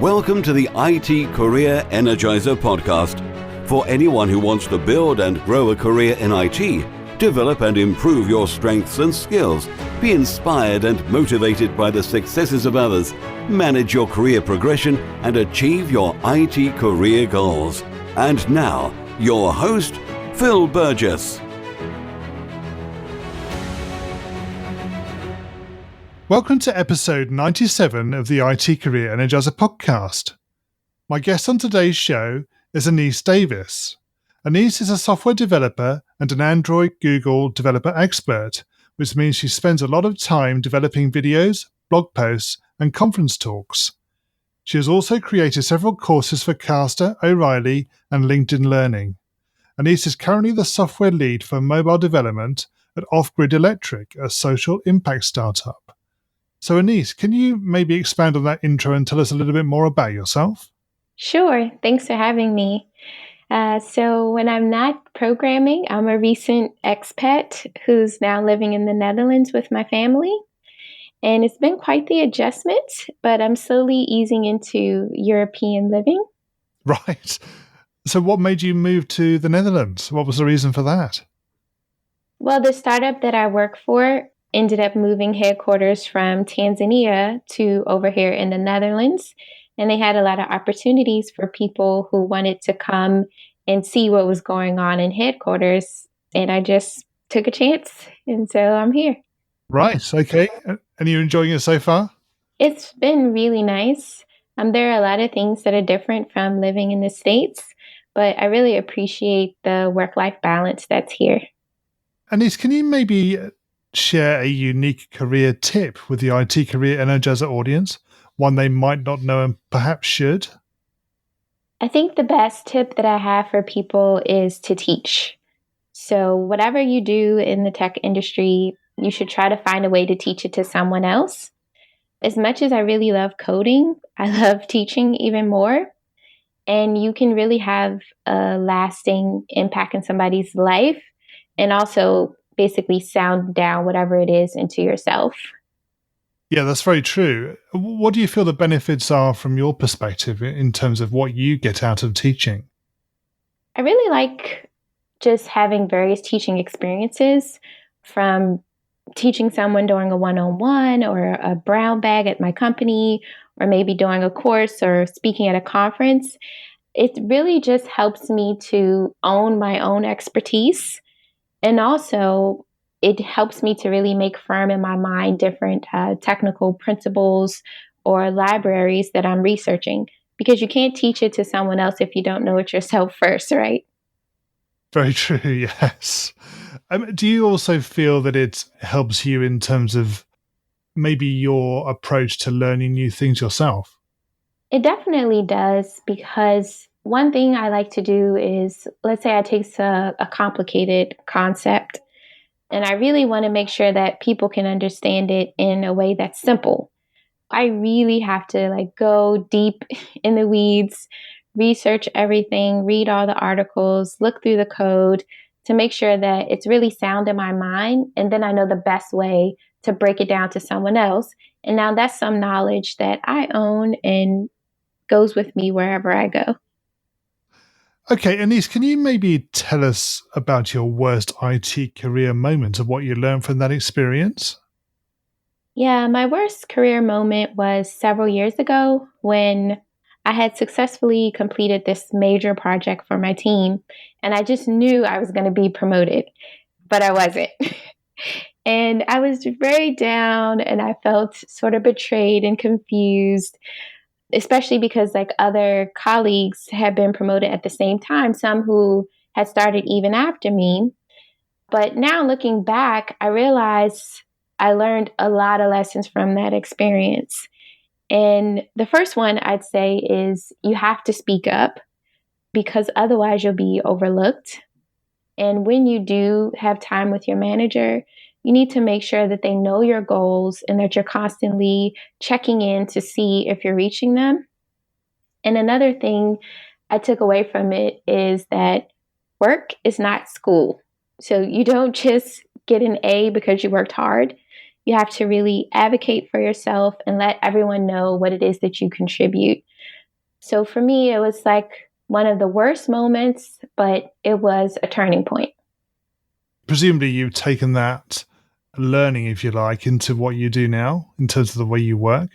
Welcome to the IT Career Energizer podcast. For anyone who wants to build and grow a career in IT, develop and improve your strengths and skills, be inspired and motivated by the successes of others, manage your career progression, and achieve your IT career goals. And now, your host, Phil Burgess. Welcome to episode 97 of the IT Career Energizer podcast. My guest on today's show is Annyce Davis. Annyce is a software developer and an Android Google developer expert, which means she spends a lot of time developing videos, blog posts, and conference talks. She has also created several courses for Caster, O'Reilly, and LinkedIn Learning. Annyce is currently the software lead for mobile development at Off Grid Electric, a social impact startup. So Annyce, can you maybe expand on that intro and tell us a little bit more about yourself? Sure. Thanks for having me. So when I'm not programming, I'm a recent expat who's now living in the Netherlands with my family. And it's been quite the adjustment, but I'm slowly easing into European living. Right. So what made you move to the Netherlands? What was the reason for that? Well, the startup that I work for ended up moving headquarters from Tanzania to over here in the Netherlands. And they had a lot of opportunities for people who wanted to come and see what was going on in headquarters. And I just took a chance. And so I'm here. Right. Okay. And you're enjoying it so far? It's been really nice. There are a lot of things that are different from living in the States, but I really appreciate the work-life balance that's here. Annyce, can you maybe share a unique career tip with the IT Career Energizer audience, one they might not know and perhaps should? I think the best tip that I have for people is to teach. So whatever you do in the tech industry, you should try to find a way to teach it to someone else. As much as I really love coding, I love teaching even more. And you can really have a lasting impact in somebody's life and also basically sound down whatever it is into yourself. Yeah, that's very true. What do you feel the benefits are from your perspective in terms of what you get out of teaching? I really like just having various teaching experiences, from teaching someone during a one-on-one or a brown bag at my company, or maybe doing a course or speaking at a conference. It really just helps me to own my own expertise. And also, it helps me to really make firm in my mind different technical principles or libraries that I'm researching, because you can't teach it to someone else if you don't know it yourself first, right? Very true, yes. Do you also feel that it helps you in terms of maybe your approach to learning new things yourself? It definitely does, because one thing I like to do is, let's say I take a complicated concept, and I really want to make sure that people can understand it in a way that's simple. I really have to go deep in the weeds, research everything, read all the articles, look through the code to make sure that it's really sound in my mind. And then I know the best way to break it down to someone else. And now that's some knowledge that I own and goes with me wherever I go. Okay, Annyce, can you maybe tell us about your worst IT career moment of what you learned from that experience? Yeah, my worst career moment was several years ago when I had successfully completed this major project for my team, and I just knew I was going to be promoted, but I wasn't. And I was very down, and I felt sort of betrayed and confused, especially because other colleagues had been promoted at the same time, some who had started even after me. But now looking back, I realized I learned a lot of lessons from that experience. And the first one I'd say is you have to speak up, because otherwise you'll be overlooked. And when you do have time with your manager, you need to make sure that they know your goals and that you're constantly checking in to see if you're reaching them. And another thing I took away from it is that work is not school. So you don't just get an A because you worked hard. You have to really advocate for yourself and let everyone know what it is that you contribute. So for me, it was like one of the worst moments, but it was a turning point. Presumably you've taken that learning, if you like, into what you do now in terms of the way you work.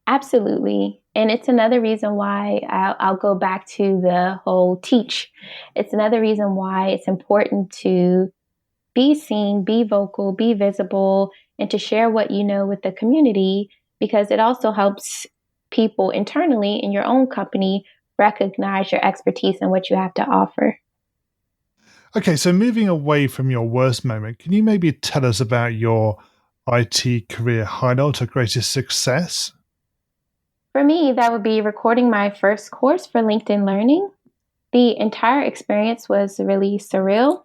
Absolutely. And it's another reason why I'll go back to the whole teach. It's another reason why it's important to be seen, be vocal, be visible, and to share what you know with the community, because it also helps people internally in your own company recognize your expertise and what you have to offer. Okay, so moving away from your worst moment, can you maybe tell us about your IT career highlight or greatest success? For me, that would be recording my first course for LinkedIn Learning. The entire experience was really surreal.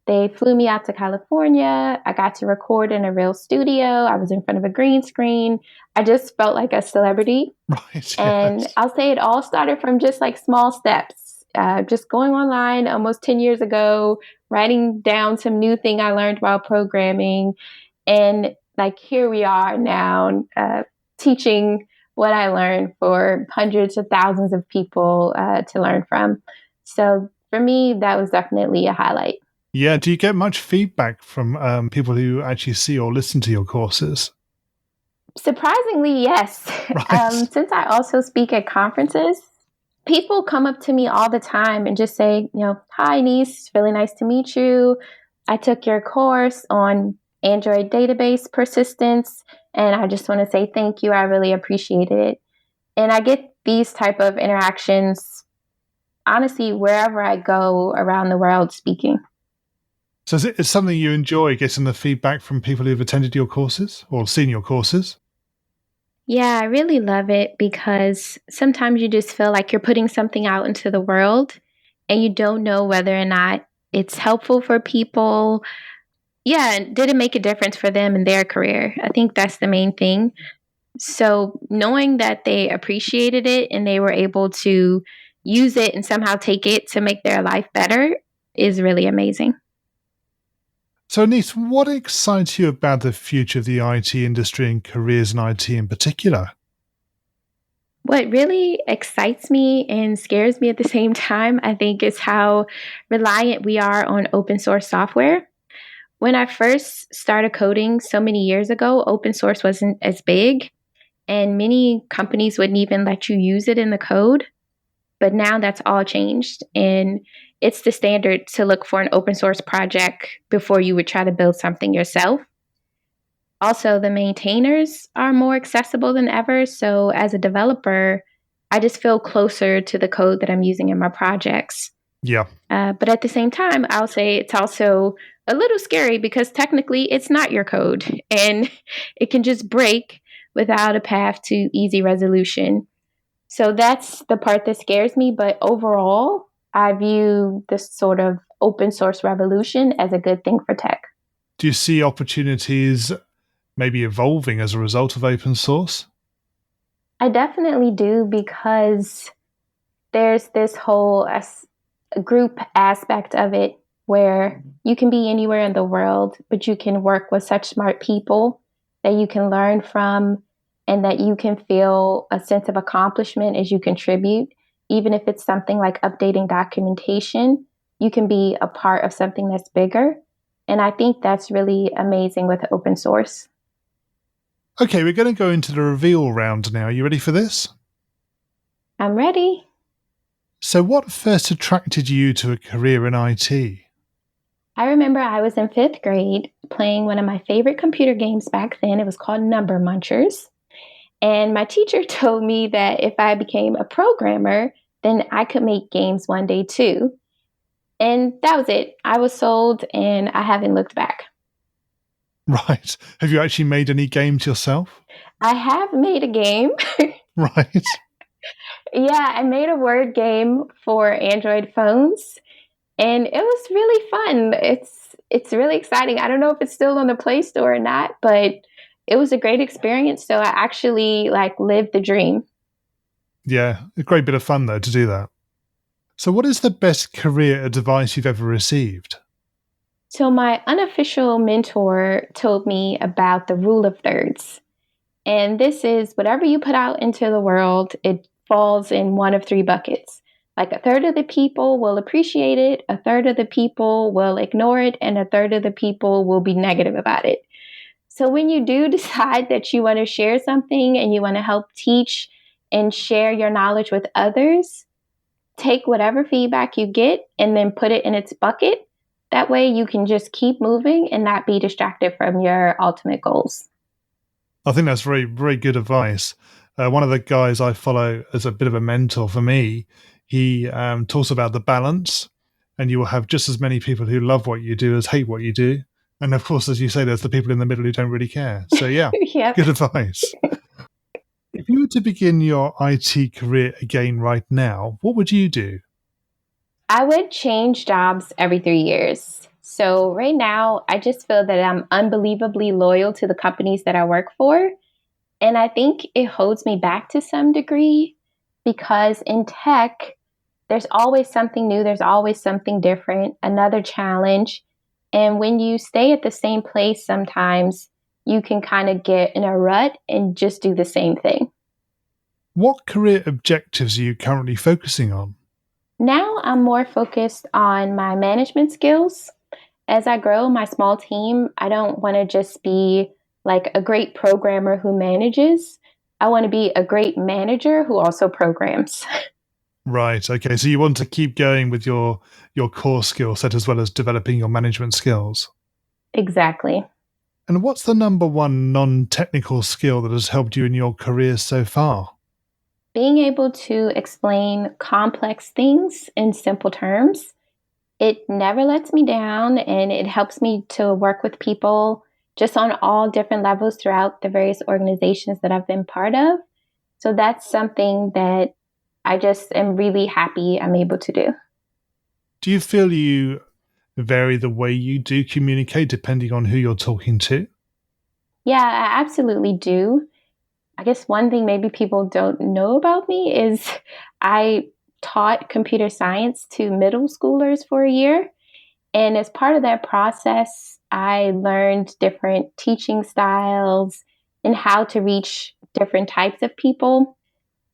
They flew me out to California. I got to record in a real studio. I was in front of a green screen. I just felt like a celebrity. Right, And yes. I'll say it all started from just like small steps, just going online almost 10 years ago, writing down some new thing I learned while programming. And like here we are now, teaching what I learned for hundreds of thousands of people to learn from. So for me, that was definitely a highlight. Yeah, do you get much feedback from people who actually see or listen to your courses? Surprisingly, yes. Right. Since I also speak at conferences, people come up to me all the time and just say, hi, Annyce, really nice to meet you. I took your course on Android database persistence, and I just want to say thank you. I really appreciated it. And I get these type of interactions, honestly, wherever I go around the world speaking. So is it something you enjoy, getting the feedback from people who've attended your courses or seen your courses? Yeah, I really love it because sometimes you just feel like you're putting something out into the world and you don't know whether or not it's helpful for people. Yeah, and did it make a difference for them in their career? I think that's the main thing. So knowing that they appreciated it and they were able to use it and somehow take it to make their life better is really amazing. So, Anise, what excites you about the future of the IT industry and careers in IT in particular? What really excites me and scares me at the same time, I think, is how reliant we are on open source software. When I first started coding so many years ago, open source wasn't as big, and many companies wouldn't even let you use it in the code. But now that's all changed. And it's the standard to look for an open source project before you would try to build something yourself. Also, the maintainers are more accessible than ever. So, as a developer, I just feel closer to the code that I'm using in my projects. Yeah. But at the same time, I'll say it's also a little scary because technically it's not your code and it can just break without a path to easy resolution. So that's the part that scares me. But overall, I view this sort of open source revolution as a good thing for tech. Do you see opportunities maybe evolving as a result of open source? I definitely do because there's this whole group aspect of it where you can be anywhere in the world, but you can work with such smart people that you can learn from and that you can feel a sense of accomplishment as you contribute. Even if it's something like updating documentation, you can be a part of something that's bigger. And I think that's really amazing with open source. Okay, we're going to go into the reveal round now. You ready for this? I'm ready. So, what first attracted you to a career in IT? I remember I was in fifth grade playing one of my favorite computer games back then. It was called Number Munchers. And my teacher told me that if I became a programmer, then I could make games one day too. And that was it. I was sold and I haven't looked back. Right. Have you actually made any games yourself? I have made a game. Right. Yeah, I made a word game for Android phones and it was really fun. It's really exciting. I don't know if it's still on the Play Store or not, but it was a great experience. So I actually like lived the dream. Yeah, a great bit of fun, though, to do that. So, what is the best career advice you've ever received? So my unofficial mentor told me about the rule of thirds. And this is whatever you put out into the world, it falls in one of three buckets. Like a third of the people will appreciate it, a third of the people will ignore it, and a third of the people will be negative about it. So when you do decide that you want to share something and you want to help teach and share your knowledge with others, take whatever feedback you get and then put it in its bucket. That way you can just keep moving and not be distracted from your ultimate goals. I think that's very, very good advice. One of the guys I follow as a bit of a mentor for me, he talks about the balance, and you will have just as many people who love what you do as hate what you do. And of course, as you say, there's the people in the middle who don't really care. So yeah, Yep. Good advice. If you were to begin your IT career again right now, what would you do? I would change jobs every 3 years. So right now, I just feel that I'm unbelievably loyal to the companies that I work for. And I think it holds me back to some degree because in tech, there's always something new, there's always something different, another challenge. And when you stay at the same place, sometimes you can kind of get in a rut and just do the same thing. What career objectives are you currently focusing on? Now I'm more focused on my management skills. As I grow my small team, I don't want to just be like a great programmer who manages. I want to be a great manager who also programs. Right. Okay. So you want to keep going with your core skill set as well as developing your management skills. Exactly. And what's the number one non-technical skill that has helped you in your career so far? Being able to explain complex things in simple terms, it never lets me down and it helps me to work with people just on all different levels throughout the various organizations that I've been part of. So that's something that I just am really happy I'm able to do. Do you feel you vary the way you do communicate depending on who you're talking to? Yeah, I absolutely do. I guess one thing maybe people don't know about me is I taught computer science to middle schoolers for a year. And as part of that process, I learned different teaching styles and how to reach different types of people.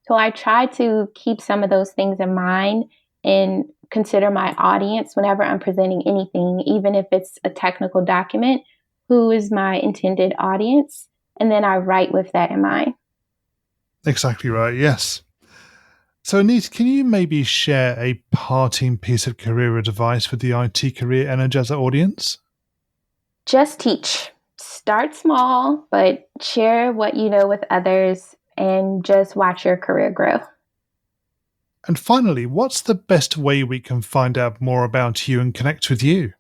So I try to keep some of those things in mind and consider my audience whenever I'm presenting anything, even if it's a technical document, who is my intended audience? And then I write with that in mind. Exactly right, yes. So Annyce, can you maybe share a parting piece of career advice with the IT Career Energizer audience? Just teach. Start small, but share what you know with others and just watch your career grow. And finally, what's the best way we can find out more about you and connect with you?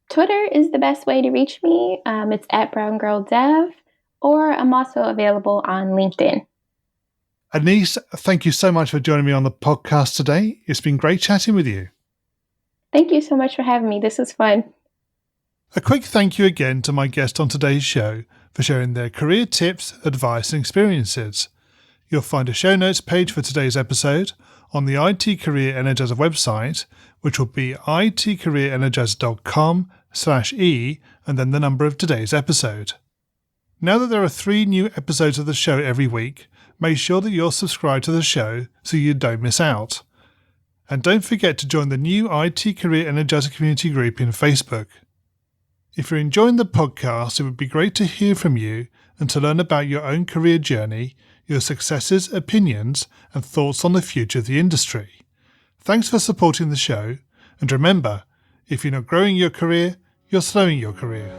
Twitter is the best way to reach me. It's at BrownGirlDev, or I'm also available on LinkedIn. Annyce, thank you so much for joining me on the podcast today. It's been great chatting with you. Thank you so much for having me. This was fun. A quick thank you again to my guest on today's show for sharing their career tips, advice and experiences. You'll find a show notes page for today's episode on the IT Career Energizer website, which will be itcareerenergizer.com/e and then the number of today's episode. Now that there are 3 new episodes of the show every week, make sure that you're subscribed to the show so you don't miss out. And don't forget to join the new IT Career Energizer community group in Facebook. If you're enjoying the podcast, it would be great to hear from you and to learn about your own career journey, your successes, opinions, and thoughts on the future of the industry. Thanks for supporting the show, and remember, if you're not growing your career, you're slowing your career.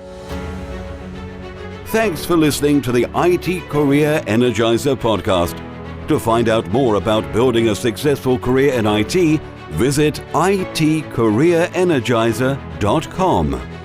Thanks for listening to the IT Career Energizer podcast. To find out more about building a successful career in IT, visit itcareerenergizer.com.